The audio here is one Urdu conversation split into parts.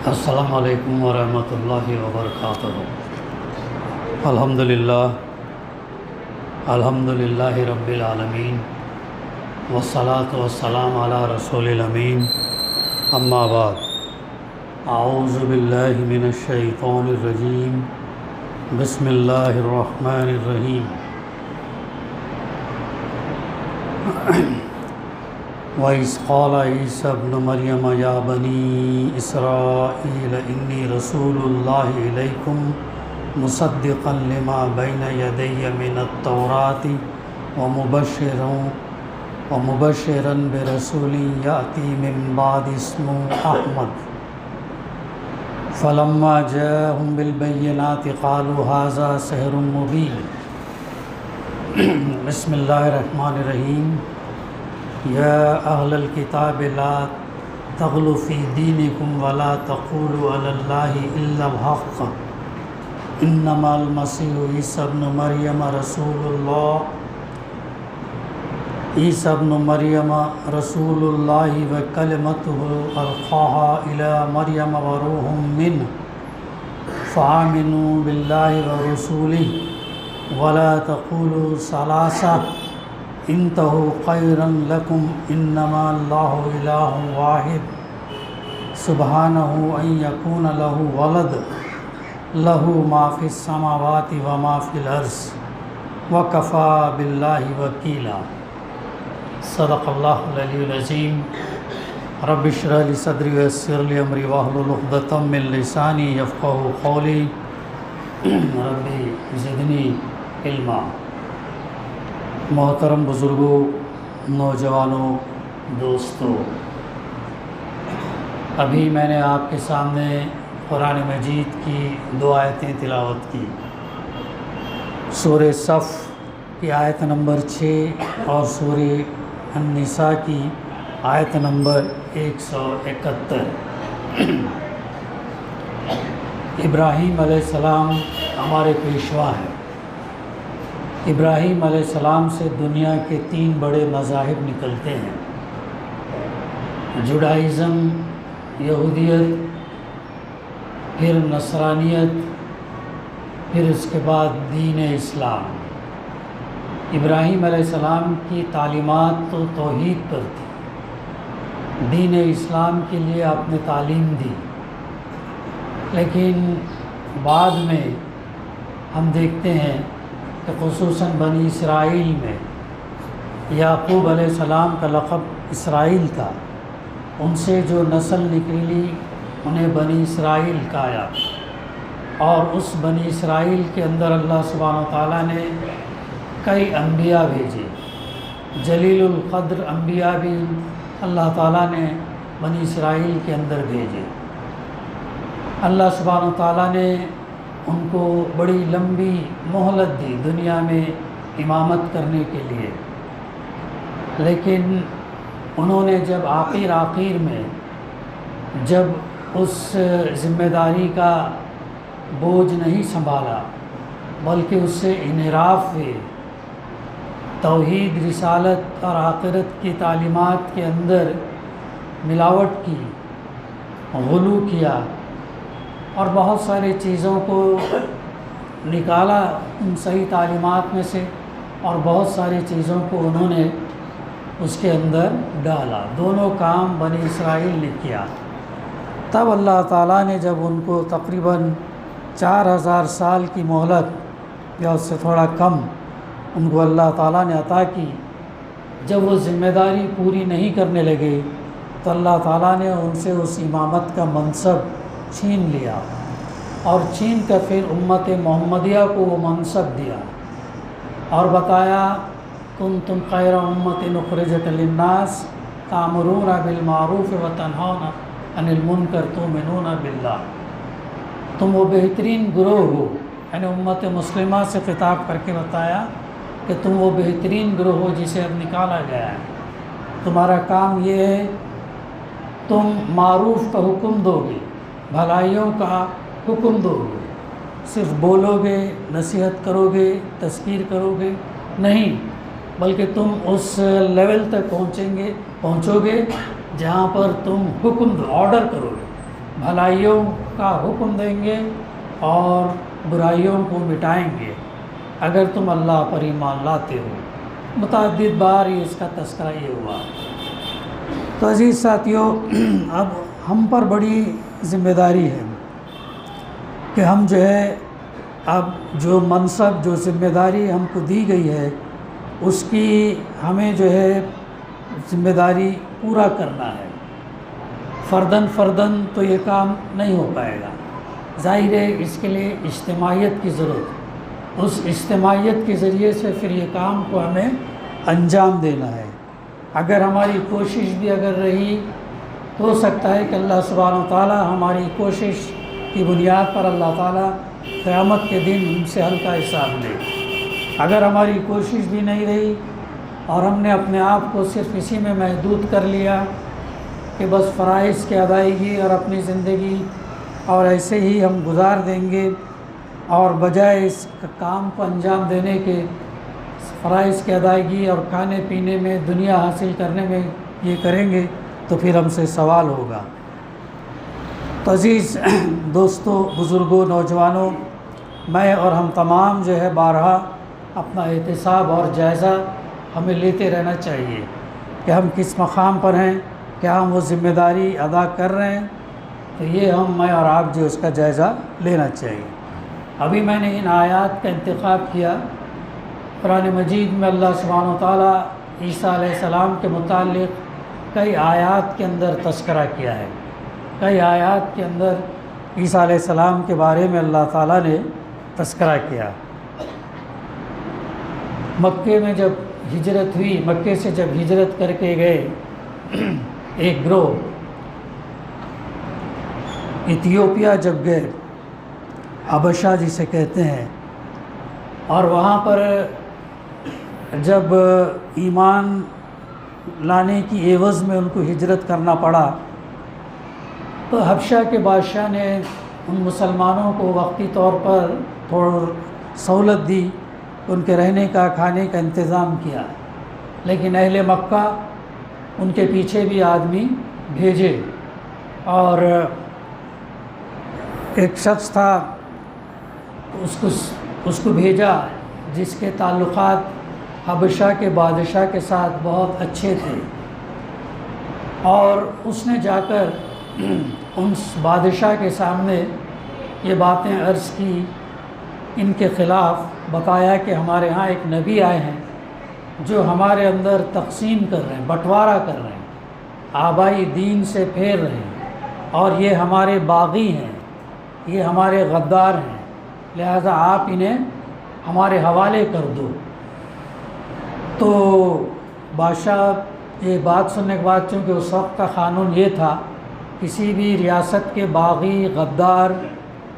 السلام علیکم ورحمۃ اللہ وبرکاتہ۔ الحمدللہ رب العالمین والصلاة والسلام علی رسول الامین، اما بعد، اعوذ باللہ من الشیطان الرجیم، بسم اللہ الرحمن الرحیم۔ وَإِذْ قَالَ عِيسَى ابْنُ مَرْيَمَ يَا بَنِي إِسْرَائِيلَ إِنِّي رَسُولُ اللَّهِ إِلَيْكُمْ مُصَدِّقًا لِمَا بَيْنَ يَدَيَّ مِنَ التَّوْرَاةِ وَمُبَشِّرًا بِرَسُولٍ يَأْتِي مِن بَعْدِي اسْمُهُ أَحْمَدُ فَلَمَّا جَاءَهُم بِالْبَيِّنَاتِ قَالُوا هَٰذَا سِحْرٌ مُّبِينٌ۔ بسم اللہ الرحمن الرحیم۔ یا اہل الکتاب لا تغلوا فی دینکم ولا تقولوا علی اللہ الا الحق، انما المسیح عیسی ابن مریم رسول اللہ وکلمتہ القاها الی مریم وروح منہ فآمنوا باللہ ورسولہ ولا تقولوا ثلاثہ انتہوا خیرا لکم انما اللہ الہ واحد سبحانہ ان یکون لہ ولد لہ ما فی السماوات وما فی الارض وکفی باللہ وکیلا۔ صدق اللہ العلی العظیم۔ رب اشرح لی صدری ویسر لی امری واحلل عقدۃ من لسانی یفقہوا قولی، رب زدنی علما۔ محترم بزرگوں، نوجوانوں، دوستوں، ابھی میں نے آپ کے سامنے قرآن مجید کی 2 آیتیں تلاوت کی، سورہ صف کی آیت نمبر 6 اور سورہ النساء کی آیت نمبر 171۔ ابراہیم علیہ السلام ہمارے پیشوا ہیں۔ ابراہیم علیہ السلام سے دنیا کے 3 بڑے مذاہب نکلتے ہیں، جوڈائزم، یہودیت، پھر نصرانیت، پھر اس کے بعد دین اسلام۔ ابراہیم علیہ السلام کی تعلیمات تو توحید پر تھی، دین اسلام کے لیے آپ نے تعلیم دی، لیکن بعد میں ہم دیکھتے ہیں کہ خصوصاً بنی اسرائیل میں یعقوب علیہ السلام کا لقب اسرائیل تھا، ان سے جو نسل نکلی انہیں بنی اسرائیل کہا، اور اس بنی اسرائیل کے اندر اللہ سبحانہ وتعالیٰ نے کئی انبیاء بھیجے، جلیل القدر انبیاء بھی اللہ تعالیٰ نے بنی اسرائیل کے اندر بھیجے۔ اللہ سبحانہ وتعالیٰ نے ان کو بڑی لمبی مہلت دی دنیا میں امامت کرنے کے لیے، لیکن انہوں نے جب آخر میں جب اس ذمہ داری کا بوجھ نہیں سنبھالا بلکہ اس سے انحراف ہوئے، توحید، رسالت اور آخرت کی تعلیمات کے اندر ملاوٹ کی، غلو کیا اور بہت ساری چیزوں کو نکالا ان صحیح تعلیمات میں سے، اور بہت ساری چیزوں کو انہوں نے اس کے اندر ڈالا۔ دونوں کام بنی اسرائیل نے کیا۔ تب اللہ تعالیٰ نے جب ان کو تقریباً 4000 سال کی مہلت یا اس سے تھوڑا کم ان کو اللہ تعالیٰ نے عطا کی، جب وہ ذمہ داری پوری نہیں کرنے لگے تو اللہ تعالیٰ نے ان سے اس امامت کا منصب چھین لیا، اور چھین کر پھر امت محمدیہ کو وہ منصب دیا اور بتایا کنتم خیر امت اخرجت للناس تأمرون بالمعروف وتنہون عن المنکر تؤمنون باللہ۔ تم وہ بہترین گروہ ہو، یعنی امت مسلمہ سے خطاب کر کے بتایا کہ تم وہ بہترین گروہ ہو جسے اب نکالا گیا ہے۔ تمہارا کام یہ ہے تم معروف کا حکم دو گے، بھلائیوں کا حکم دو گے، صرف بولو گے، نصیحت کرو گے، تذکیر کرو گے نہیں، بلکہ تم اس لیول تک پہنچو گے جہاں پر تم حکم آرڈر کرو گے بھلائیوں کا حکم دیں گے اور برائیوں کو مٹائیں گے اگر تم اللہ پر ایمان لاتے ہو۔ متعدد بار اس کا تذکرہ یہ ہوا۔ تو عزیز ساتھیوں، اب ہم پر بڑی ذمہ داری ہے کہ ہم جو ہے اب جو منصب، جو ذمہ داری ہم کو دی گئی ہے، اس کی ہمیں جو ہے ذمہ داری پورا کرنا ہے۔ فرداً تو یہ کام نہیں ہو پائے گا، ظاہر ہے اس کے لیے اجتماعیت کی ضرورت ہے۔ اس اجتماعیت کے ذریعے سے پھر یہ کام کو ہمیں انجام دینا ہے۔ اگر ہماری کوشش بھی اگر رہی تو ہو سکتا ہے کہ اللہ سبحانہ و تعالیٰ ہماری کوشش کی بنیاد پر اللہ تعالیٰ قیامت کے دن ہم سے ہلکا حساب لے۔ اگر ہماری کوشش بھی نہیں رہی اور ہم نے اپنے آپ کو صرف اسی میں محدود کر لیا کہ بس فرائض کی ادائیگی اور اپنی زندگی اور ایسے ہی ہم گزار دیں گے، اور بجائے اس کام کو انجام دینے کے فرائض کی ادائیگی اور کھانے پینے میں، دنیا حاصل کرنے میں یہ کریں گے، تو پھر ہم سے سوال ہوگا۔ تو عزیز دوستوں، بزرگوں، نوجوانوں، میں اور ہم تمام جو ہے بارہا اپنا احتساب اور جائزہ ہمیں لیتے رہنا چاہیے کہ ہم کس مقام پر ہیں، کیا ہم وہ ذمہ داری ادا کر رہے ہیں۔ تو یہ میں اور آپ جو اس کا جائزہ لینا چاہیے۔ ابھی میں نے ان آیات کا انتخاب کیا۔ قرآن مجید میں اللہ سبحانہ و تعالیٰ عیسیٰ علیہ السلام کے متعلق کئی آیات کے اندر تذکرہ کیا ہے۔ کئی آیات کے اندر عیسیٰ علیہ السلام کے بارے میں اللہ تعالیٰ نے تذکرہ کیا۔ مکے میں جب ہجرت ہوئی، مکے سے جب ہجرت کر کے گئے ایک گروہ، ایتھیوپیا جب گئے، حبشہ جسے کہتے ہیں، اور وہاں پر جب ایمان لانے کی عوض میں ان کو ہجرت کرنا پڑا، تو حبشہ کے بادشاہ نے ان مسلمانوں کو وقتی طور پر تھوڑا سہولت دی، ان کے رہنے کا، کھانے کا انتظام کیا، لیکن اہل مکہ ان کے پیچھے بھی آدمی بھیجے، اور ایک شخص تھا اس کو بھیجا جس کے تعلقات حبشہ کے بادشاہ کے ساتھ بہت اچھے تھے، اور اس نے جا کر ان بادشاہ کے سامنے یہ باتیں عرض کی، ان کے خلاف بتایا کہ ہمارے ہاں ایک نبی آئے ہیں جو ہمارے اندر تقسیم کر رہے ہیں، بٹوارا کر رہے ہیں، آبائی دین سے پھیر رہے ہیں، اور یہ ہمارے باغی ہیں، یہ ہمارے غدار ہیں، لہذا آپ انہیں ہمارے حوالے کر دو۔ تو بادشاہ یہ بات سننے کے بعد، چونکہ اس وقت کا قانون یہ تھا، کسی بھی ریاست کے باغی، غدار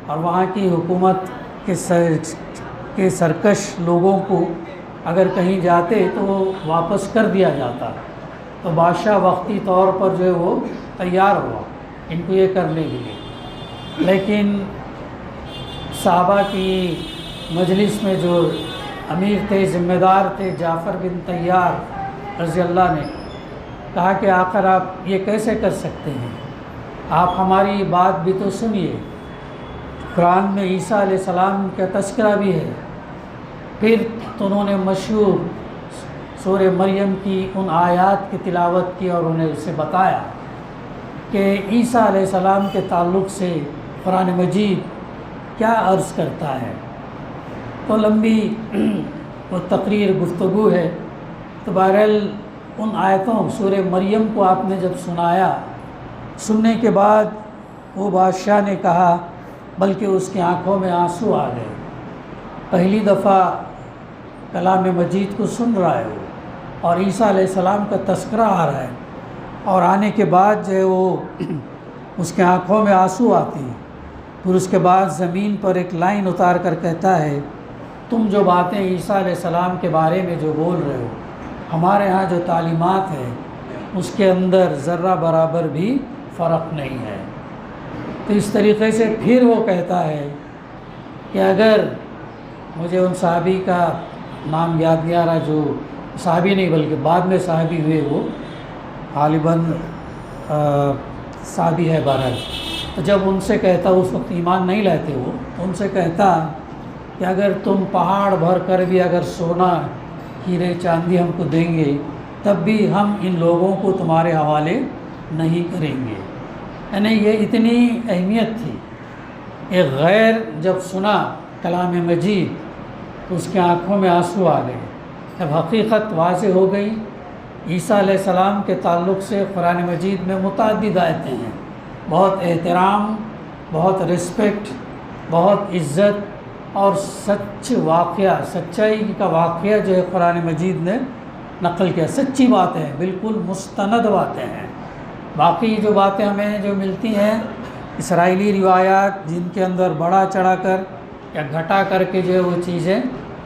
اور وہاں کی حکومت کے سرکش لوگوں کو اگر کہیں جاتے تو وہ واپس کر دیا جاتا۔ تو بادشاہ وقتی طور پر جو ہے وہ تیار ہوا ان کو یہ کرنے کے لیے، لیکن صحابہ کی مجلس میں جو امیر تھے، ذمہ دار تھے، جعفر بن طیار رضی اللہ نے کہا کہ آخر آپ یہ کیسے کر سکتے ہیں، آپ ہماری بات بھی تو سنیے۔ قرآن میں عیسیٰ علیہ السلام کا تذکرہ بھی ہے۔ پھر تو انہوں نے مشہور سورہ مریم کی ان آیات کی تلاوت کی اور انہیں اسے بتایا کہ عیسیٰ علیہ السلام کے تعلق سے قرآن مجید کیا عرض کرتا ہے۔ تو لمبی وہ تقریر، گفتگو ہے۔ تو بہرحال ان آیتوں سورہ مریم کو آپ نے جب سنایا، سننے کے بعد وہ بادشاہ نے کہا، بلکہ اس کی آنکھوں میں آنسو آ گئے، پہلی دفعہ کلام مجید کو سن رہا ہے وہ، اور عیسیٰ علیہ السلام کا تذکرہ آ رہا ہے، اور آنے کے بعد جو ہے وہ اس کے آنکھوں میں آنسو آتے ہیں۔ پھر اس کے بعد زمین پر ایک لائن اتار کر کہتا ہے، تم جو باتیں عیسیٰ علیہ السلام کے بارے میں جو بول رہے ہو، ہمارے ہاں جو تعلیمات ہیں اس کے اندر ذرہ برابر بھی فرق نہیں ہے۔ تو اس طریقے سے پھر وہ کہتا ہے کہ اگر مجھے ان صحابی کا نام یاد نہیں آ رہا، جو صحابی نہیں بلکہ بعد میں صحابی ہوئے، وہ غالباً صحابی ہے بہرحال، تو جب ان سے کہتا، اس وقت ایمان نہیں لاتے وہ، ان سے کہتا کہ اگر تم پہاڑ بھر کر بھی اگر سونا ہیرے چاندی ہم کو دیں گے تب بھی ہم ان لوگوں کو تمہارے حوالے نہیں کریں گے۔ یعنی یہ اتنی اہمیت تھی۔ ایک غیر جب سنا کلام مجید تو اس کی آنکھوں میں آنسو آ گئے۔ جب حقیقت واضح ہو گئی، عیسیٰ علیہ السلام کے تعلق سے قرآن مجید میں متعدد آیتیں ہیں، بہت احترام، بہت رسپیکٹ، بہت عزت اور سچ واقعہ، سچائی کا واقعہ جو ہے قرآن مجید نے نقل کیا۔ سچی باتیں ہیں، بالکل مستند باتیں ہیں۔ باقی جو باتیں ہمیں جو ملتی ہیں اسرائیلی روایات، جن کے اندر بڑا چڑھا کر یا گھٹا کر کے جو ہے وہ چیزیں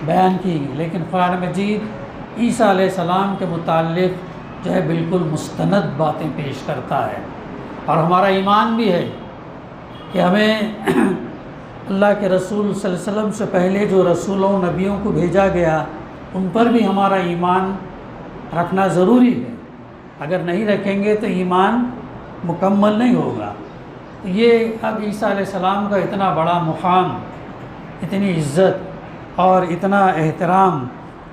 بیان کی گئی، لیکن قرآن مجید عیسیٰ علیہ السلام کے متعلق جو ہے بالکل مستند باتیں پیش کرتا ہے۔ اور ہمارا ایمان بھی ہے کہ ہمیں اللہ کے رسول صلی اللہ علیہ وسلم سے پہلے جو رسولوں نبیوں کو بھیجا گیا ان پر بھی ہمارا ایمان رکھنا ضروری ہے۔ اگر نہیں رکھیں گے تو ایمان مکمل نہیں ہوگا۔ یہ اب عیسیٰ علیہ السلام کا اتنا بڑا مقام، اتنی عزت اور اتنا احترام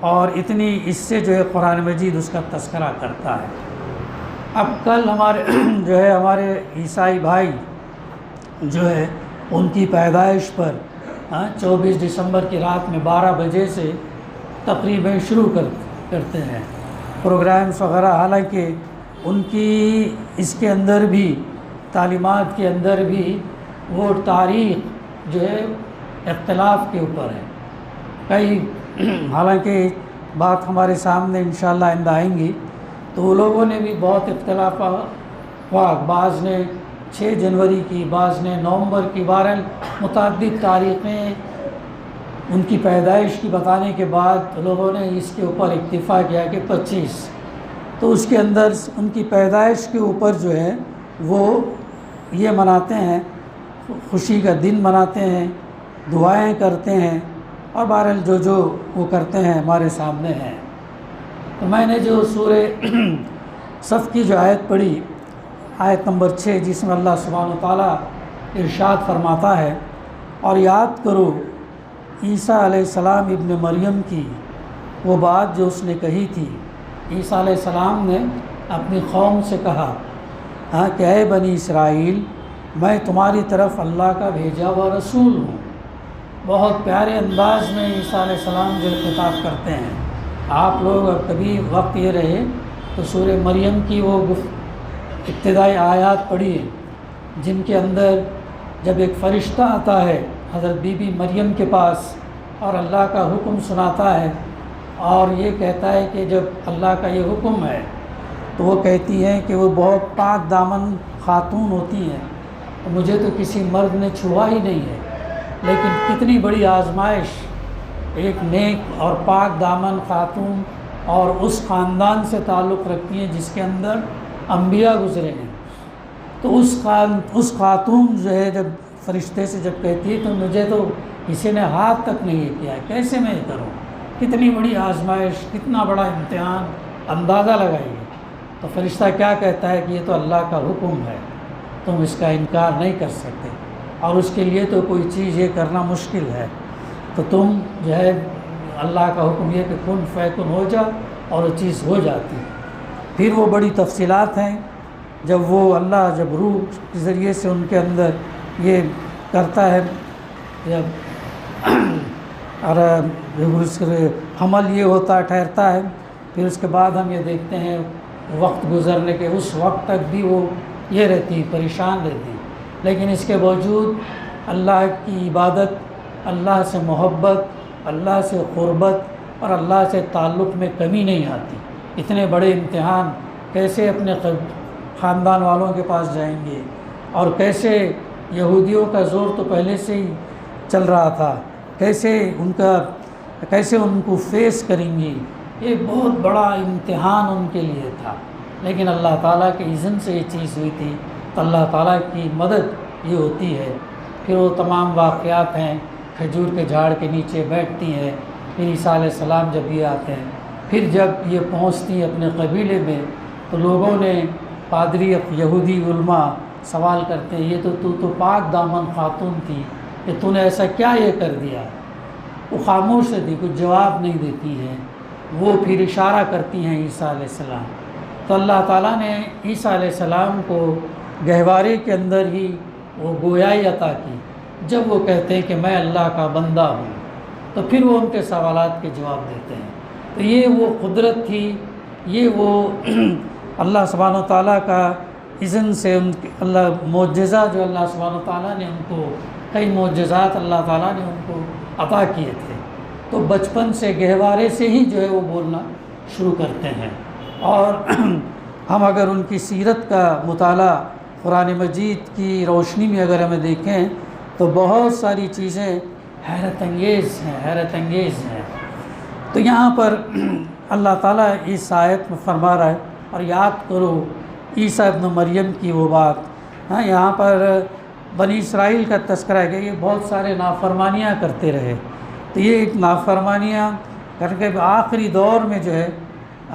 اور اتنی اس سے جو ہے قرآن مجید اس کا تذکرہ کرتا ہے۔ اب کل ہمارے عیسائی بھائی جو ہے ان کی پیدائش پر 24 دسمبر کی رات میں 12 بجے سے تقریباً شروع کرتے ہیں پروگرامس وغیرہ، حالانکہ ان کی اس کے اندر بھی تعلیمات کے اندر بھی وہ تاریخ جو ہے اختلاف کے اوپر ہے کئی، حالانکہ بات ہمارے سامنے انشاءاللہ آئندہ آئیں گی، تو وہ لوگوں نے بھی بہت اختلاف ہوا، بعض نے 6 جنوری کی، بعض نے نومبر کی، بہرحال متعدد تاریخیں ان کی پیدائش کی بتانے کے بعد لوگوں نے اس کے اوپر اکتفا کیا کہ 25، تو اس کے اندر ان کی پیدائش کے اوپر جو ہے وہ یہ مناتے ہیں، خوشی کا دن مناتے ہیں، دعائیں کرتے ہیں، اور بہرحال جو وہ کرتے ہیں ہمارے سامنے ہیں۔ تو میں نے جو سورہ صف کی جو آیت پڑھی، آیت نمبر 6، جس میں اللہ سبحانہ وتعالیٰ ارشاد فرماتا ہے، اور یاد کرو عیسیٰ علیہ السلام ابن مریم کی وہ بات جو اس نے کہی تھی۔ عیسیٰ علیہ السلام نے اپنی قوم سے کہا کہ اے بنی اسرائیل، میں تمہاری طرف اللہ کا بھیجا ہوا رسول ہوں۔ بہت پیارے انداز میں عیسیٰ علیہ السلام جو خطاب کرتے ہیں۔ آپ لوگ اب کبھی وقت یہ رہے تو سورہ مریم کی وہ ابتدائی آیات پڑھیے، جن کے اندر جب ایک فرشتہ آتا ہے حضرت بی بی مریم کے پاس اور اللہ کا حکم سناتا ہے، اور یہ کہتا ہے کہ جب اللہ کا یہ حکم ہے تو وہ کہتی ہیں کہ وہ بہت پاک دامن خاتون ہوتی ہیں، تو مجھے تو کسی مرد نے چھوا ہی نہیں ہے، لیکن کتنی بڑی آزمائش ایک نیک اور پاک دامن خاتون اور اس خاندان سے تعلق رکھتی ہیں جس کے اندر انبیاء گزرے ہیں۔ تو اس خاتون جو ہے جب فرشتے سے جب کہتی ہے تو مجھے تو کسی نے ہاتھ تک نہیں کیا ہے، کیسے میں یہ کروں؟ کتنی بڑی آزمائش، کتنا بڑا امتحان، اندازہ لگائیے۔ تو فرشتہ کیا کہتا ہے کہ یہ تو اللہ کا حکم ہے، تم اس کا انکار نہیں کر سکتے، اور اس کے لیے تو کوئی چیز یہ کرنا مشکل ہے، تو تم جو ہے اللہ کا حکم یہ کہ کن فیکن ہو جا، اور وہ چیز ہو جاتی ہے۔ پھر وہ بڑی تفصیلات ہیں، جب وہ اللہ جب روح کے ذریعے سے ان کے اندر یہ کرتا ہے، جب اور حمل یہ ہوتا ٹھہرتا ہے، پھر اس کے بعد ہم یہ دیکھتے ہیں وقت گزرنے کے اس وقت تک بھی وہ یہ رہتی، پریشان رہتی، لیکن اس کے باوجود اللہ کی عبادت، اللہ سے محبت، اللہ سے قربت اور اللہ سے تعلق میں کمی نہیں آتی۔ اتنے بڑے امتحان کیسے اپنے خاندان والوں کے پاس جائیں گے، اور کیسے یہودیوں کا زور تو پہلے سے ہی چل رہا تھا، کیسے ان کو فیس کریں گی، یہ بہت بڑا امتحان ان کے لیے تھا، لیکن اللہ تعالیٰ کے اذن سے یہ چیز ہوئی تھی، تو اللہ تعالیٰ کی مدد یہ ہوتی ہے۔ پھر وہ تمام واقعات ہیں، کھجور کے جھاڑ کے نیچے بیٹھتی ہیں، پھر عیسیٰ علیہ السلام جب یہ آتے ہیں، پھر جب یہ پہنچتی ہیں اپنے قبیلے میں، تو لوگوں نے، پادری یہودی علماء سوال کرتے ہیں یہ تو پاک دامن خاتون تھی کہ تو نے ایسا کیا یہ کر دیا؟ وہ خاموش رہتی، کچھ جواب نہیں دیتی ہے۔ وہ پھر اشارہ کرتی ہیں عیسیٰ علیہ السلام، تو اللہ تعالیٰ نے عیسیٰ علیہ السلام کو گہوارے کے اندر ہی وہ گویائی عطا کی۔ جب وہ کہتے ہیں کہ میں اللہ کا بندہ ہوں، تو پھر وہ ان کے سوالات کے جواب دیتے ہیں۔ تو یہ وہ قدرت تھی، یہ وہ اللہ سبحانہ و تعالیٰ کا اذن سے اللہ معجزہ جو اللہ سبحانہ و تعالیٰ نے ان کو، کئی معجزات اللہ تعالیٰ نے ان کو عطا کیے تھے۔ تو بچپن سے گہوارے سے ہی جو ہے وہ بولنا شروع کرتے ہیں۔ اور ہم اگر ان کی سیرت کا مطالعہ قرآن مجید کی روشنی میں اگر ہمیں دیکھیں تو بہت ساری چیزیں حیرت انگیز ہیں۔ تو یہاں پر اللہ تعالیٰ اس آیت میں فرما رہا ہے، اور یاد کرو عیسیٰ ابن مریم کی وہ بات۔ ہاں، یہاں پر بنی اسرائیل کا تذکرہ ہے کہ یہ بہت سارے نافرمانیاں کرتے رہے، تو یہ ایک نافرمانیاں کر کے آخری دور میں جو ہے،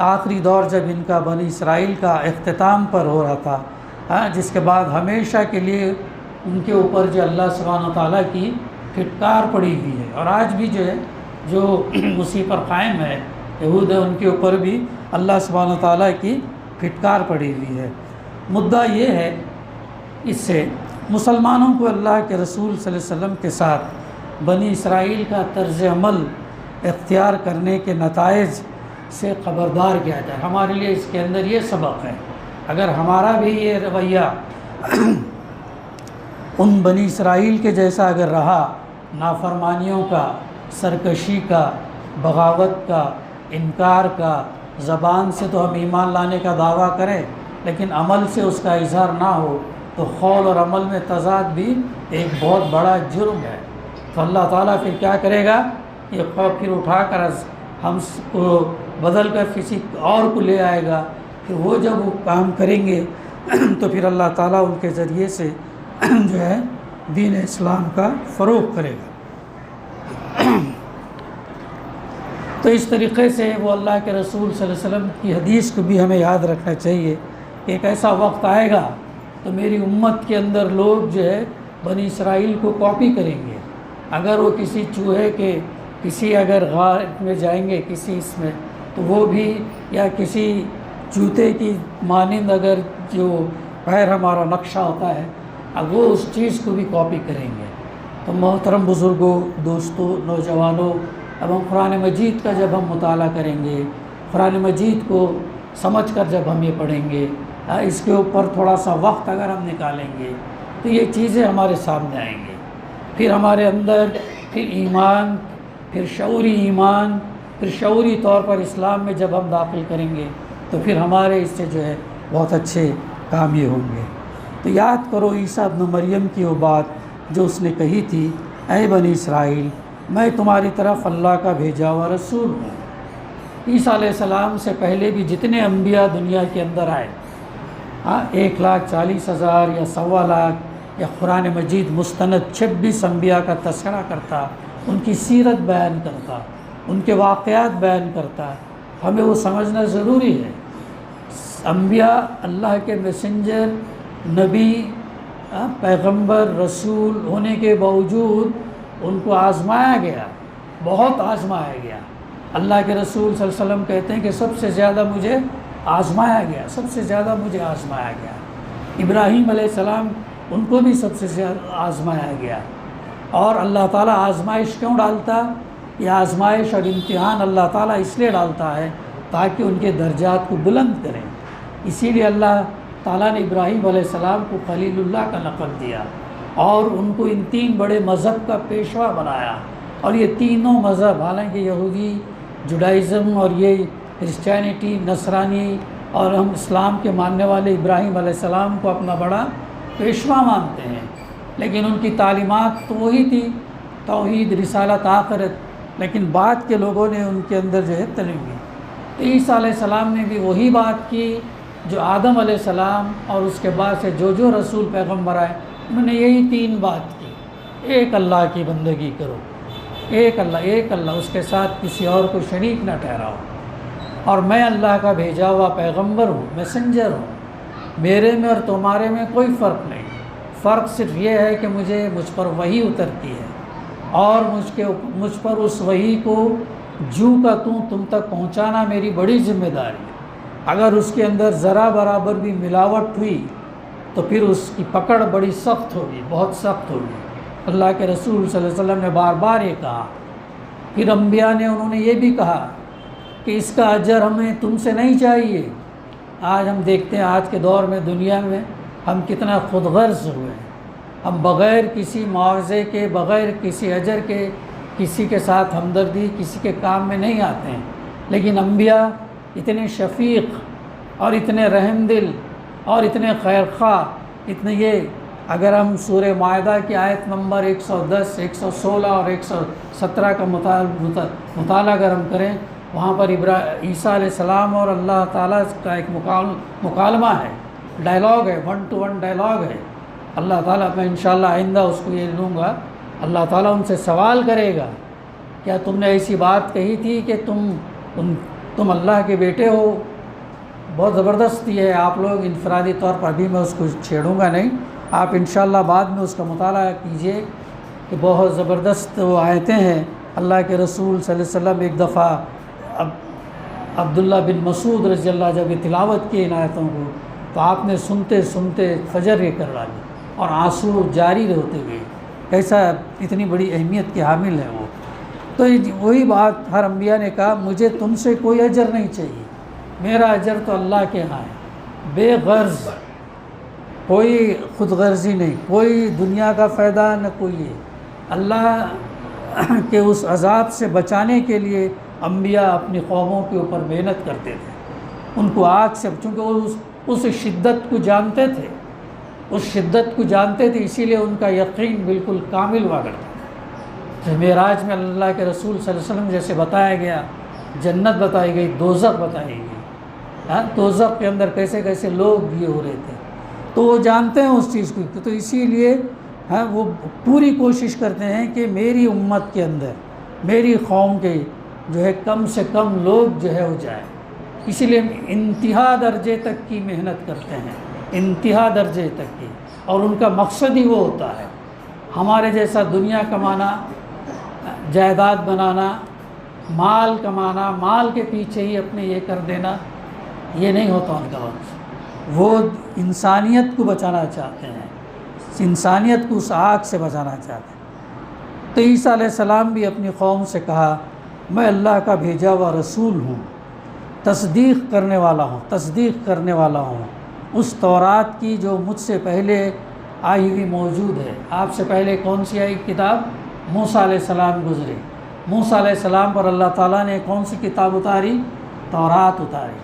آخری دور جب ان کا بنی اسرائیل کا اختتام پر ہو رہا تھا، ہاں، جس کے بعد ہمیشہ کے لیے ان کے اوپر جو اللہ سبحانہ و تعالیٰ کی پھٹکار پڑی ہوئی ہے، اور آج بھی جو ہے جو اسی پر قائم ہے یہود ہے، ان کے اوپر بھی اللہ سبحانہ و تعالیٰ کی پھٹکار پڑی ہوئی ہے۔ مدعا یہ ہے اس سے مسلمانوں کو اللہ کے رسول صلی اللہ علیہ وسلم کے ساتھ بنی اسرائیل کا طرز عمل اختیار کرنے کے نتائج سے خبردار کیا جائے۔ ہمارے لیے اس کے اندر یہ سبق ہے، اگر ہمارا بھی یہ رویہ ان بنی اسرائیل کے جیسا اگر رہا، نافرمانیوں کا، سرکشی کا، بغاوت کا، انکار کا، زبان سے تو ہم ایمان لانے کا دعویٰ کریں لیکن عمل سے اس کا اظہار نہ ہو، تو قول اور عمل میں تضاد بھی ایک بہت بڑا جرم ہے۔ تو اللہ تعالیٰ پھر کیا کرے گا؟ یہ خوف پھر اٹھا کر ہم کو بدل کر کسی اور کو لے آئے گا، پھر وہ جب وہ کام کریں گے تو پھر اللہ تعالیٰ ان کے ذریعے سے جو ہے دین اسلام کا فروغ کرے گا۔ تو اس طریقے سے وہ اللہ کے رسول صلی اللہ علیہ وسلم کی حدیث کو بھی ہمیں یاد رکھنا چاہیے کہ ایک ایسا وقت آئے گا تو میری امت کے اندر لوگ جو ہے بنی اسرائیل کو کاپی کریں گے۔ اگر وہ کسی چوہے کے، کسی اگر غار میں جائیں گے کسی اس میں، تو وہ بھی، یا کسی جوتے کی مانند اگر جو غیر ہمارا نقشہ ہوتا ہے، اب وہ اس چیز کو بھی کاپی کریں گے۔ تو محترم بزرگوں، دوستوں، نوجوانوں، اب ہم قرآن مجید کا جب ہم مطالعہ کریں گے، قرآن مجید کو سمجھ کر جب ہم یہ پڑھیں گے، اس کے اوپر تھوڑا سا وقت اگر ہم نکالیں گے تو یہ چیزیں ہمارے سامنے آئیں گے۔ پھر ہمارے اندر پھر ایمان، پھر شعوری ایمان، پھر شعوری طور پر اسلام میں جب ہم داخل کریں گے تو پھر ہمارے اس سے جو ہے بہت اچھے کام یہ ہوں گے۔ تو یاد کرو عیسیٰ ابن مریم کی وہ بات جو اس نے کہی تھی، اے بنی اسرائیل، میں تمہاری طرف اللہ کا بھیجا ہوا رسول ہوں۔ عیسیٰ علیہ السلام سے پہلے بھی جتنے انبیاء دنیا کے اندر آئے، 1,40,000 یا 1,25,000، یا قرآن مجید مستند 26 انبیاء کا تذکرہ کرتا، ان کی سیرت بیان کرتا، ان کے واقعات بیان کرتا، ہمیں وہ سمجھنا ضروری ہے۔ انبیاء اللہ کے میسنجر، نبی، پیغمبر، رسول ہونے کے باوجود ان کو آزمایا گیا، بہت آزمایا گیا۔ اللہ کے رسول صلی اللہ علیہ وسلم کہتے ہیں کہ سب سے زیادہ مجھے آزمایا گیا، سب سے زیادہ مجھے آزمایا گیا۔ ابراہیم علیہ السلام، ان کو بھی سب سے زیادہ آزمایا گیا۔ اور اللہ تعالیٰ آزمائش کیوں ڈالتا؟ یہ آزمائش اور امتحان اللہ تعالیٰ اس لیے ڈالتا ہے تاکہ ان کے درجات کو بلند کریں۔ اسی لیے اللہ تعالیٰ نے ابراہیم علیہ السلام کو خلیل اللہ کا لقب دیا، اور ان کو ان 3 بڑے مذہب کا پیشوا بنایا۔ اور یہ تینوں مذہب، حالانکہ یہودی، جوڈائزم اور یہ کرسچینٹی، نصرانی، اور ہم اسلام کے ماننے والے ابراہیم علیہ السلام کو اپنا بڑا پیشوا مانتے ہیں، لیکن ان کی تعلیمات تو وہی تھی، توحید، رسالت، آخرت، لیکن بعد کے لوگوں نے ان کے اندر جو ہے تلیم کی۔ تو عیسیٰ علیہ السلام نے بھی وہی بات کی جو آدم علیہ السلام اور اس کے بعد سے جو رسول پیغمبر آئے، انہوں نے یہی 3 بات کی۔ ایک اللہ کی بندگی کرو، ایک اللہ، اس کے ساتھ کسی اور کو شریک نہ ٹھہراؤ، اور میں اللہ کا بھیجا ہوا پیغمبر ہوں، میسنجر ہوں، میرے میں اور تمہارے میں کوئی فرق نہیں، فرق صرف یہ ہے کہ مجھ پر وحی اترتی ہے اور مجھ پر اس وحی کو جو کا تم تک پہنچانا میری بڑی ذمہ داری ہے۔ اگر اس کے اندر ذرا برابر بھی ملاوٹ ہوئی تو پھر اس کی پکڑ بڑی سخت ہوگی، بہت سخت ہوگی۔ اللہ کے رسول صلی اللہ علیہ وسلم نے بار بار یہ کہا۔ پھر انبیاء نے انہوں نے یہ بھی کہا کہ اس کا اجر ہمیں تم سے نہیں چاہیے۔ آج ہم دیکھتے ہیں آج کے دور میں دنیا میں ہم کتنا خود غرض ہوئے ہیں، ہم بغیر کسی معاوضے کے، بغیر کسی اجر کے کسی کے ساتھ ہمدردی، کسی کے کام میں نہیں آتے ہیں۔ لیکن انبیاء اتنے شفیق اور اتنے رحم دل اور اتنے خیر خواہ، اتنے یہ اگر ہم سورہ مائدہ کی آیت نمبر 110، 116 اور 117 کا مطالعہ اگر ہم کریں، وہاں پر عیسیٰ علیہ السلام اور اللہ تعالیٰ کا ایک مکالمہ ہے، ڈائلاگ ہے، 1 to 1 ڈائلاگ ہے۔ اللہ تعالیٰ، میں انشاءاللہ آئندہ اس کو یہ لوں گا، اللہ تعالیٰ ان سے سوال کرے گا، کیا تم نے ایسی بات کہی تھی کہ تم اللہ کے بیٹے ہو؟ بہت زبردست یہ ہے، آپ لوگ انفرادی طور پر، ابھی میں اس کو چھیڑوں گا نہیں، آپ انشاءاللہ بعد میں اس کا مطالعہ کیجئے کہ بہت زبردست وہ آیتیں ہیں۔ اللہ کے رسول صلی اللہ علیہ وسلم ایک دفعہ عبداللہ بن مسعود رضی اللہ جب یہ تلاوت کی ان آیتوں کو، تو آپ نے سنتے سنتے فجر یہ کر ڈالی اور آنسو جاری ہوتے گئے، کیسا اتنی بڑی اہمیت کے حامل ہے وہ۔ تو وہی بات ہر انبیاء نے کہا، مجھے تم سے کوئی اجر نہیں چاہیے، میرا اجر تو اللہ کے ہاں ہے، بے غرض، کوئی خود غرضی نہیں، کوئی دنیا کا فائدہ نہ کوئی یہ۔ اللہ کے اس عذاب سے بچانے کے لیے انبیاء اپنی قوموں کے اوپر محنت کرتے تھے، ان کو آگ سے، چونکہ وہ اس شدت کو جانتے تھے، اس شدت کو جانتے تھے، اسی لیے ان کا یقین بالکل کامل ہوا کرتا تھا۔ معراج میں اللہ کے رسول صلی اللہ علیہ وسلم جیسے بتایا گیا، جنت بتائی گئی، دوزخ بتائی گئی، دوزخ کے اندر کیسے کیسے لوگ یہ ہو رہے تھے، تو وہ جانتے ہیں اس چیز کو، تو اسی لیے وہ پوری کوشش کرتے ہیں کہ میری امت کے اندر، میری قوم کے جو ہے کم سے کم لوگ جو ہے ہو جائے، اسی لیے انتہا درجے تک کی محنت کرتے ہیں، انتہا درجے تک کی، اور ان کا مقصد ہی وہ ہوتا ہے۔ ہمارے جیسا دنیا کمانا، جائیداد بنانا، مال کمانا، مال کے پیچھے ہی اپنے یہ کر دینا، یہ نہیں ہوتا ان کا مقصد۔ وہ انسانیت کو بچانا چاہتے ہیں، انسانیت کو اس آگ سے بچانا چاہتے ہیں۔ تو عیسیٰ علیہ السلام بھی اپنی قوم سے کہا، میں اللہ کا بھیجا ہوا رسول ہوں، تصدیق کرنے والا ہوں اس تورات کی جو مجھ سے پہلے آئی ہوئی موجود ہے۔ آپ سے پہلے کون سی آئی کتاب؟ موسیٰ علیہ السلام گزرے، موسیٰ علیہ السلام پر اللہ تعالیٰ نے کون سی کتاب اتاری؟ تورات اتاری۔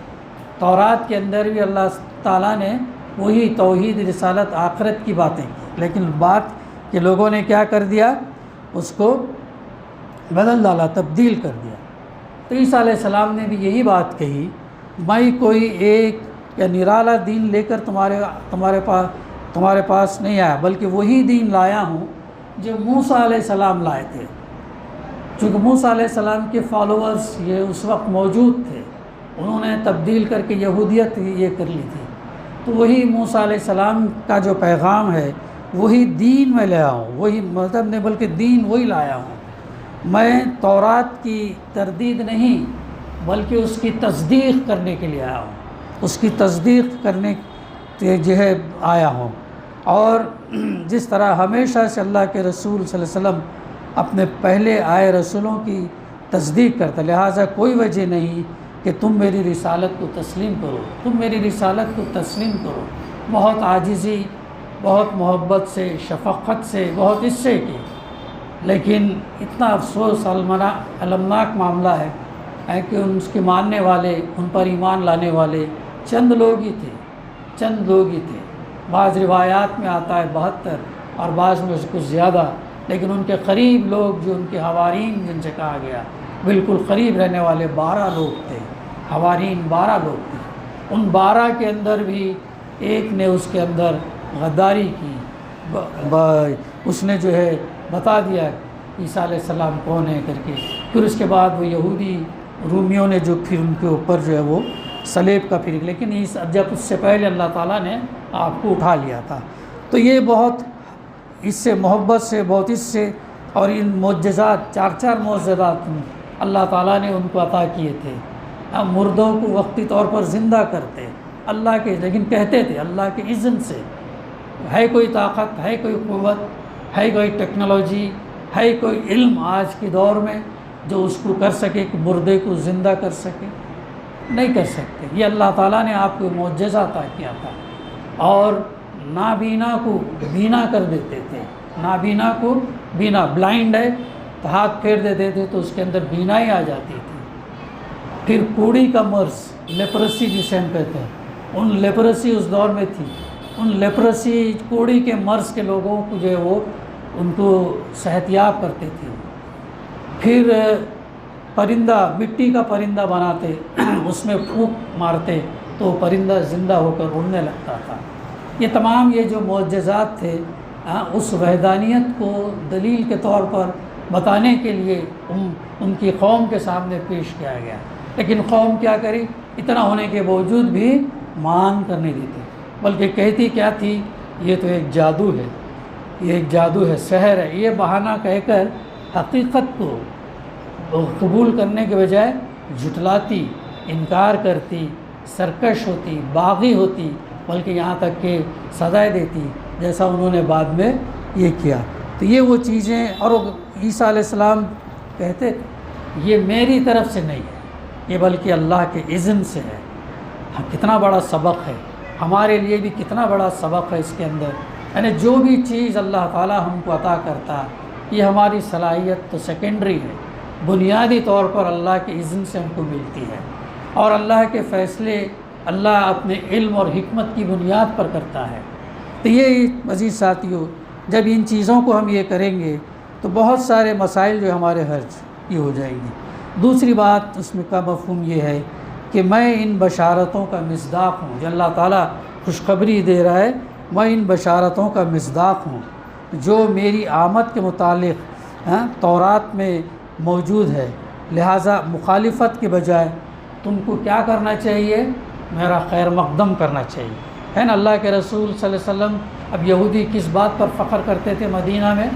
تورات کے اندر بھی اللہ تعالیٰ نے وہی توحید، رسالت، آخرت کی باتیں کی، لیکن بات کہ لوگوں نے کیا کر دیا، اس کو بدل ڈالا، تبدیل کر دیا۔ تو عیسیٰ علیہ السلام نے بھی یہی بات کہی، میں کوئی ایک یا نرالا دین لے کر تمہارے پاس نہیں آیا، بلکہ وہی دین لایا ہوں جو موسیٰ علیہ السلام لائے تھے۔ چونکہ موسیٰ علیہ السلام کے فالوورز یہ اس وقت موجود تھے، انہوں نے تبدیل کر کے یہودیت یہ کر لی تھی، تو وہی موسیٰ علیہ السلام کا جو پیغام ہے وہی دین میں لایا ہوں، وہی مذہب نہیں بلکہ دین وہی لایا ہوں۔ میں تورات کی تردید نہیں بلکہ اس کی تصدیق کرنے کے لیے آیا ہوں، اس کی تصدیق کرنے جو ہے آیا ہوں۔ اور جس طرح ہمیشہ سے اللہ کے رسول صلی اللہ علیہ وسلم اپنے پہلے آئے رسولوں کی تصدیق کرتا، لہٰذا کوئی وجہ نہیں کہ تم میری رسالت کو تسلیم کرو، تم میری رسالت کو تسلیم کرو۔ بہت عاجزی، بہت محبت سے، شفقت سے، بہت اس سے کی، لیکن اتنا افسوس المناک معاملہ ہے کہ اس کے ماننے والے، ان پر ایمان لانے والے چند لوگ ہی تھے۔ بعض روایات میں آتا ہے 72 اور بعض میں سے کچھ زیادہ، لیکن ان کے قریب لوگ جو ان کے حوارین جن سے کہا گیا، بالکل قریب رہنے والے 12 لوگ تھے، حوارین 12 لوگ تھے۔ ان 12 کے اندر بھی ایک نے اس کے اندر غداری کی، اس نے جو ہے بتا دیا عیسیٰ علیہ السلام کون ہے کر کے، پھر اس کے بعد وہ یہودی رومیوں نے جو پھر ان کے اوپر جو ہے وہ صلیب کا پھر، لیکن جب اس سے پہلے اللہ تعالیٰ نے آپ کو اٹھا لیا تھا۔ تو یہ بہت اس سے محبت سے، بہت اس سے، اور ان معجزات، 4 معجزات اللہ تعالیٰ نے ان کو عطا کیے تھے۔ مردوں کو وقتی طور پر زندہ کرتے اللہ کے، لیکن کہتے تھے اللہ کے اذن سے۔ ہے کوئی طاقت، ہے کوئی قوت، ہے کوئی ٹیکنالوجی، ہے کوئی علم آج کے دور میں جو اس کو کر سکے کہ مردے کو زندہ کر سکے؟ نہیں کر سکتے۔ یہ اللہ تعالیٰ نے آپ کو معجزہ عطا کیا تھا۔ اور نابینا کو بینا کر دیتے تھے، نابینا کو بینا، بلائنڈ ہے تو ہاتھ پھیر دیتے تھے تو اس کے اندر بینائی آ جاتی تھی۔ پھر کوڑی کا مرض، لیپرسی جسے ہم کہتے ہیں، ان لیپرسی اس دور میں تھی، ان لیپرسی کوڑی کے مرض کے لوگوں کو جو ہے وہ ان کو صحت یاب کرتے تھے۔ پھر پرندہ، مٹی کا پرندہ بناتے، اس میں پھونک مارتے تو پرندہ زندہ ہو کر اڑنے لگتا تھا۔ یہ تمام یہ جو معجزات تھے اس وحدانیت کو دلیل کے طور پر بتانے کے لیے ان کی قوم کے سامنے پیش کیا گیا، لیکن قوم کیا کری؟ اتنا ہونے کے باوجود بھی مان کر نہیں دیتی، بلکہ کہتی کیا تھی؟ یہ تو ایک جادو ہے، یہ ایک جادو ہے، سحر ہے۔ یہ بہانہ کہہ کر حقیقت کو قبول کرنے کے بجائے جھٹلاتی، انکار کرتی، سرکش ہوتی، باغی ہوتی، بلکہ یہاں تک کہ سزائے دیتی، جیسا انہوں نے بعد میں یہ کیا۔ تو یہ وہ چیزیں، اور عیسیٰ علیہ السلام کہتے یہ میری طرف سے نہیں ہے، یہ بلکہ اللہ کے اذن سے ہے۔ کتنا بڑا سبق ہے ہمارے لیے بھی، کتنا بڑا سبق ہے اس کے اندر، یعنی جو بھی چیز اللہ تعالیٰ ہم کو عطا کرتا، یہ ہماری صلاحیت تو سیکنڈری ہے، بنیادی طور پر اللہ کے اذن سے ہم کو ملتی ہے، اور اللہ کے فیصلے اللہ اپنے علم اور حکمت کی بنیاد پر کرتا ہے۔ تو یہ عزیز ساتھیوں، جب ان چیزوں کو ہم یہ کریں گے تو بہت سارے مسائل جو ہمارے حل یہ ہو جائیں گی۔ دوسری بات اس میں کا مفہوم یہ ہے کہ میں ان بشارتوں کا مصداق ہوں، جو اللہ تعالیٰ خوشخبری دے رہا ہے، میں ان بشارتوں کا مصداق ہوں جو میری آمد کے متعلق تورات میں موجود ہے۔ لہٰذا مخالفت کے بجائے تم کو کیا کرنا چاہیے؟ میرا خیر مقدم کرنا چاہیے، ہے نا۔ اللہ کے رسول صلی اللہ علیہ وسلم، اب یہودی کس بات پر فخر کرتے تھے مدینہ میں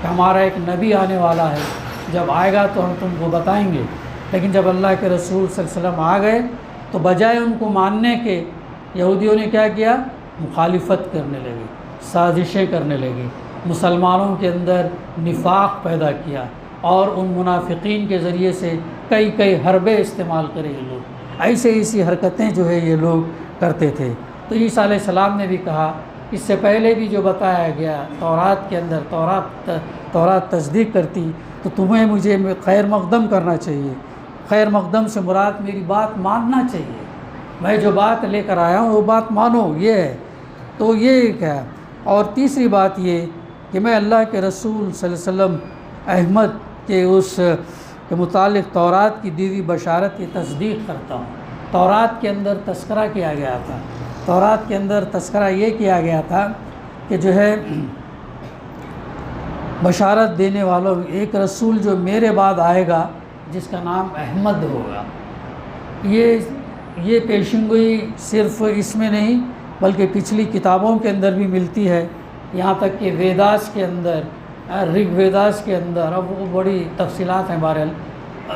کہ ہمارا ایک نبی آنے والا ہے، جب آئے گا تو ہم تم کو بتائیں گے۔ لیکن جب اللہ کے رسول صلی اللہ علیہ وسلم آ گئے تو بجائے ان کو ماننے کے، یہودیوں نے کیا کیا؟ مخالفت کرنے لگے، سازشیں کرنے لگے، مسلمانوں کے اندر نفاق پیدا کیا، اور ان منافقین کے ذریعے سے کئی حربے استعمال کرے یہ لوگ، ایسی حرکتیں جو ہے یہ لوگ کرتے تھے۔ تو عیسیٰ علیہ السلام نے بھی کہا، اس سے پہلے بھی جو بتایا گیا تورات کے اندر، تورات تصدیق کرتی تو تمہیں مجھے خیر مقدم کرنا چاہیے۔ خیر مقدم سے مراد میری بات ماننا چاہیے، میں جو بات لے کر آیا ہوں وہ بات مانو، یہ ہے۔ تو یہ کیا؟ اور تیسری بات یہ کہ میں اللہ کے رسول صلی اللہ علیہ وسلم احمد کے اس کے متعلق تورات کی دی ہوئی بشارت کی تصدیق کرتا ہوں۔ تورات کے اندر تذکرہ کیا گیا تھا، تورات کے اندر تذکرہ یہ کیا گیا تھا کہ جو ہے بشارت دینے والوں ایک رسول جو میرے بعد آئے گا جس کا نام احمد ہوگا۔ یہ پیشن گوئی صرف اس میں نہیں بلکہ پچھلی کتابوں کے اندر بھی ملتی ہے، یہاں تک کہ ویداس کے اندر، رگ ویداس کے اندر، اب وہ بڑی تفصیلات ہیں، بہرحال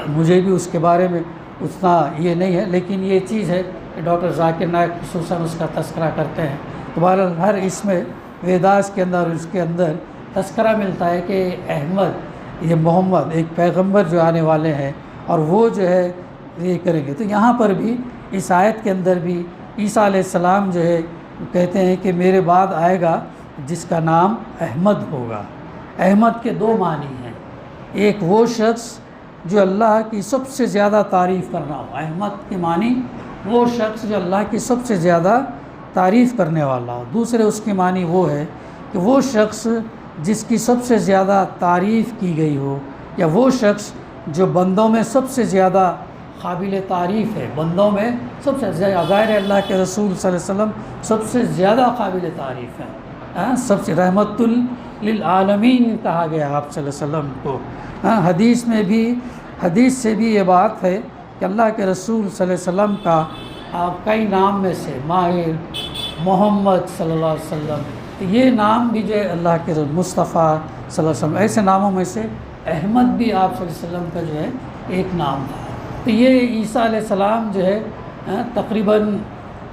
مجھے بھی اس کے بارے میں اتنا یہ نہیں ہے، لیکن یہ چیز ہے کہ ڈاکٹر ذاکر نائک خصوصاً اس کا تذکرہ کرتے ہیں۔ تو بہرحال ہر اس میں ویداس کے اندر اس کے اندر تذکرہ ملتا ہے کہ احمد، یہ محمد ایک پیغمبر جو آنے والے ہیں اور وہ جو ہے یہ کریں گے۔ تو یہاں پر بھی اس آیت کے اندر بھی عیسیٰ علیہ السلام جو ہے کہتے ہیں کہ میرے بعد آئے گا جس کا نام احمد ہوگا۔ احمد کے 2 معنی ہیں، ایک وہ شخص جو اللہ کی سب سے زیادہ تعریف کرنا ہو، احمد کے معنی وہ شخص جو اللہ کی سب سے زیادہ تعریف کرنے والا ہو۔ دوسرے اس کی معنی وہ ہے کہ وہ شخص جس کی سب سے زیادہ تعریف کی گئی ہو، یا وہ شخص جو بندوں میں سب سے زیادہ قابل تعریف ہے، بندوں میں سب سے زیادہ، غیر اللہ کے رسول صلی اللہ علیہ وسلم سب سے زیادہ قابل تعریف ہے، سب سے رحمت للعالمین کہا گیا آپ صلی اللہ علیہ وسلم کو۔ حدیث سے بھی یہ بات ہے کہ اللہ کے رسول صلی اللہ علیہ وسلم کا کئی نام میں سے ماہر، محمد صلی اللہ علیہ وسلم، تو یہ نام بھی جو ہے اللہ کے مصطفیٰ صلی اللہ علیہ وسلم، ایسے ناموں میں سے احمد بھی آپ صلی اللہ علیہ وسلم کا جو ہے ایک نام تھا۔ تو یہ عیسیٰ علیہ السلام جو ہے تقریباً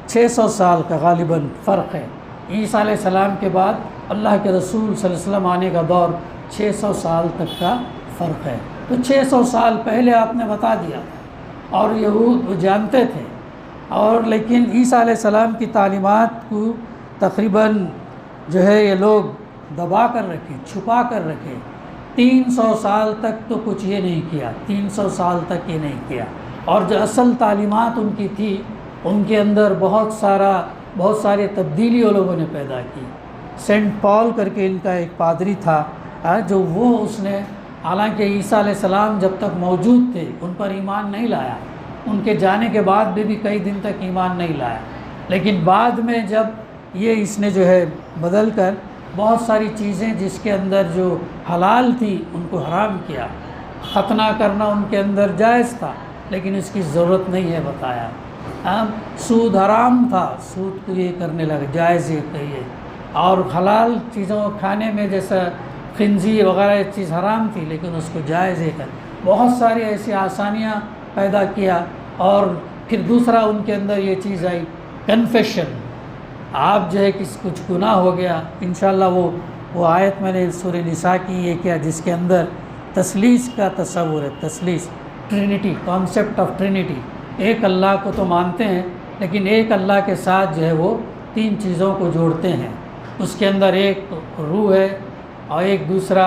600 سال کا غالباً فرق ہے۔ عیسیٰ علیہ السلام کے بعد اللہ کے رسول صلی اللہ علیہ وسلم آنے کا دور 600 سال تک کا فرق ہے۔ تو 600 سال پہلے آپ نے بتا دیا تھا اور یہود وہ جانتے تھے، اور لیکن عیسیٰ علیہ السلام کی تعلیمات کو تقریباً جو ہے یہ لوگ دبا کر رکھے، چھپا کر رکھے۔ 300 سال تک تو کچھ یہ نہیں کیا، 300 سال تک یہ نہیں کیا، اور جو اصل تعلیمات ان کی تھی ان کے اندر بہت سارے تبدیلی وہ لوگوں نے پیدا کی۔ سینٹ پال کر کے ان کا ایک پادری تھا جو اس نے حالانکہ عیسیٰ علیہ السلام جب تک موجود تھے ان پر ایمان نہیں لایا، ان کے جانے کے بعد بھی کئی دن تک ایمان نہیں لایا، لیکن بعد میں جب اس نے جو ہے بدل کر بہت ساری چیزیں جس کے اندر جو حلال تھی ان کو حرام کیا۔ ختنہ کرنا ان کے اندر جائز تھا لیکن اس کی ضرورت نہیں ہے بتایا۔ سود حرام تھا، سود کو یہ کرنے لگے جائز یہ کہیے، اور حلال چیزوں کو کھانے میں جیسا خنزیر وغیرہ یہ چیز حرام تھی لیکن اس کو جائز یہ کر بہت ساری ایسی آسانیاں پیدا کیا۔ اور پھر دوسرا ان کے اندر یہ چیز آئی کنفیشن، آپ جو ہے کچھ گناہ ہو گیا، انشاءاللہ وہ آیت میں نے سورہ نساء کی یہ کیا جس کے اندر تثلیث کا تصور ہے، تثلیث، ٹرینٹی، کانسیپٹ آف ٹرینٹی، ایک اللہ کو تو مانتے ہیں لیکن ایک اللہ کے ساتھ جو ہے وہ 3 چیزوں کو جوڑتے ہیں، اس کے اندر ایک روح ہے اور ایک دوسرا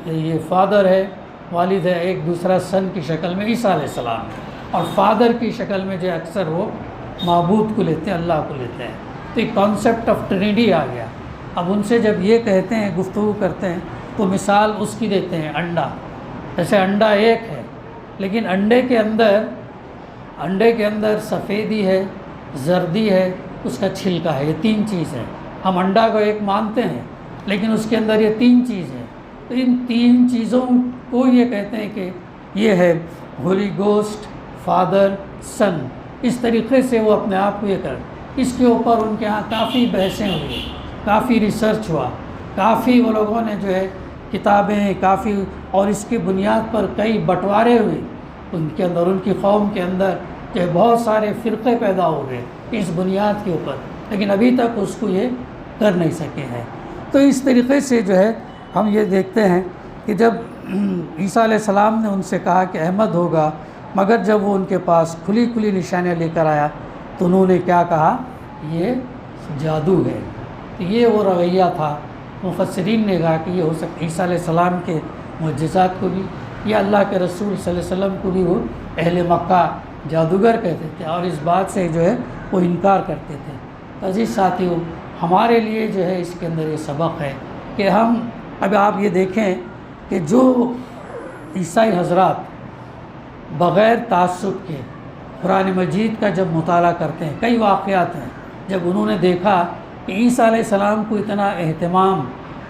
یہ فادر ہے، والد ہے، ایک دوسرا سن کی شکل میں عیسیٰ علیہ السلام ہے، اور فادر کی شکل میں جو اکثر وہ معبود کو لیتے ہیں، اللہ کو لیتے ہیں۔ تو ایک کانسیپٹ آف ٹرینٹی آ گیا۔ اب ان سے جب یہ کہتے ہیں، گفتگو کرتے ہیں، تو مثال اس کی دیتے ہیں انڈا، جیسے انڈا ایک ہے لیکن انڈے کے اندر سفیدی ہے، زردی ہے، اس کا چھلکا ہے، یہ 3 چیز ہے۔ ہم انڈا کو ایک مانتے ہیں لیکن اس کے اندر یہ 3 چیز ہے، تو ان 3 چیزوں کو یہ کہتے ہیں کہ یہ ہے ہولی گوسٹ، فادر، سن۔ اس طریقے سے وہ اپنے آپ کو یہ کر، اس کے اوپر ان کے ہاں کافی بحثیں ہوئی، کافی ریسرچ ہوا، کافی وہ لوگوں نے جو ہے کتابیں کافی، اور اس کی بنیاد پر کئی بٹوارے ہوئے ان کے اندر، ان کی قوم کے اندر جو بہت سارے فرقے پیدا ہو گئے اس بنیاد کے اوپر، لیکن ابھی تک اس کو یہ کر نہیں سکے ہیں۔ تو اس طریقے سے جو ہے ہم یہ دیکھتے ہیں کہ جب عیسیٰ علیہ السلام نے ان سے کہا کہ احمد ہوگا، مگر جب وہ ان کے پاس کھلی نشانیاں لے کر آیا تو انہوں نے کیا کہا، یہ جادو ہے۔ تو یہ وہ رویہ تھا۔ مفسرین نے کہا کہ یہ ہو سکتا عیسیٰ علیہ السلام کے معجزات کو بھی یا اللہ کے رسول صلی اللہ علیہ وسلم کو بھی وہ اہل مکہ جادوگر کہتے تھے، اور اس بات سے جو ہے وہ انکار کرتے تھے۔ عزیز ساتھیو، ہمارے لیے جو ہے اس کے اندر یہ سبق ہے کہ ہم اب آپ یہ دیکھیں کہ جو عیسائی حضرات بغیر تعصب کے قرآن مجید کا جب مطالعہ کرتے ہیں، کئی واقعات ہیں جب انہوں نے دیکھا کہ عیسیٰ علیہ السلام کو اتنا اہتمام،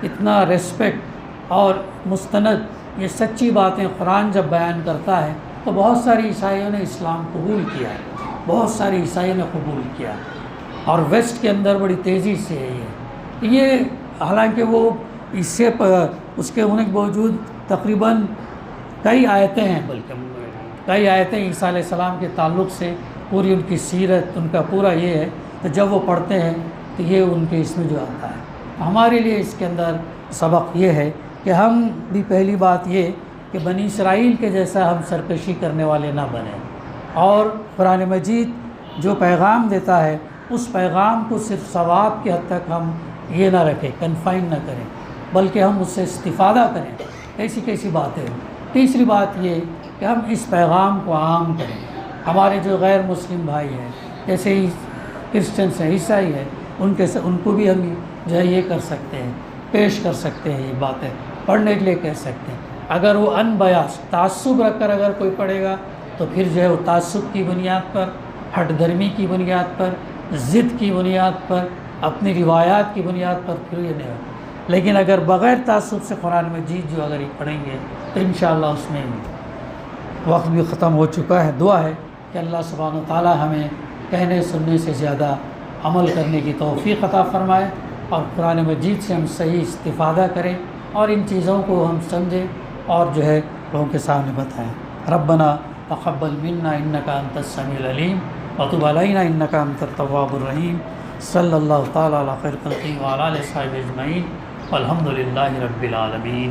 اتنا ریسپیکٹ اور مستند یہ سچی باتیں قرآن جب بیان کرتا ہے تو بہت ساری عیسائیوں نے اسلام قبول کیا، بہت ساری عیسائیوں نے قبول کیا، اور ویسٹ کے اندر بڑی تیزی سے ہے یہ حالانکہ وہ اس سے اس کے ہونے کے باوجود تقریباً کئی آیتیں ہیں، بلکہ کئی آیتیں عیسیٰ علیہ السلام کے تعلق سے، پوری ان کی سیرت، ان کا پورا یہ ہے، تو جب وہ پڑھتے ہیں تو یہ ان کے اس میں جو آتا ہے۔ ہمارے لیے اس کے اندر سبق یہ ہے کہ ہم بھی پہلی بات یہ کہ بنی اسرائیل کے جیسا ہم سرکشی کرنے والے نہ بنیں، اور قرآن مجید جو پیغام دیتا ہے اس پیغام کو صرف ثواب کے حد تک ہم یہ نہ رکھیں، کنفائن نہ کریں، بلکہ ہم اس سے استفادہ کریں۔ کیسی باتیں۔ تیسری بات یہ کہ ہم اس پیغام کو عام کریں۔ ہمارے جو غیر مسلم بھائی ہیں، جیسے کرسچنس ہیں، عیسائی ہیں، ان کو بھی ہم جو ہے یہ کر سکتے ہیں، پیش کر سکتے ہیں، یہ باتیں پڑھنے کے لیے کہہ سکتے ہیں۔ اگر وہ ان بیاس تعصب رکھ کر اگر کوئی پڑھے گا تو پھر جو ہے وہ تعصب کی بنیاد پر، ہٹ دھرمی کی بنیاد پر، ضد کی بنیاد پر، اپنی روایات کی بنیاد پر پھر یہ نہیں ہوگا۔ لیکن اگر بغیر تعصب سے قرآن مجید جو اگر یہ پڑھیں گے تو انشاءاللہ اس میں وقت بھی ختم ہو چکا ہے۔ دعا ہے کہ اللہ سبحانہ و تعالی ہمیں کہنے سننے سے زیادہ عمل کرنے کی توفیق عطا فرمائے، اور قرآن مجید سے ہم صحیح استفادہ کریں اور ان چیزوں کو ہم سمجھیں اور جو ہے لوگوں کے سامنے بتائیں۔ ربنا تقبل منا انک انت السمیع العلیم وتب علینا انک انت التواب الرحیم۔ صلی اللہ تعالیٰ علی خیر خلقہ وعلی آلہ وصحبہ اجمعین والحمد للہ رب العالمین۔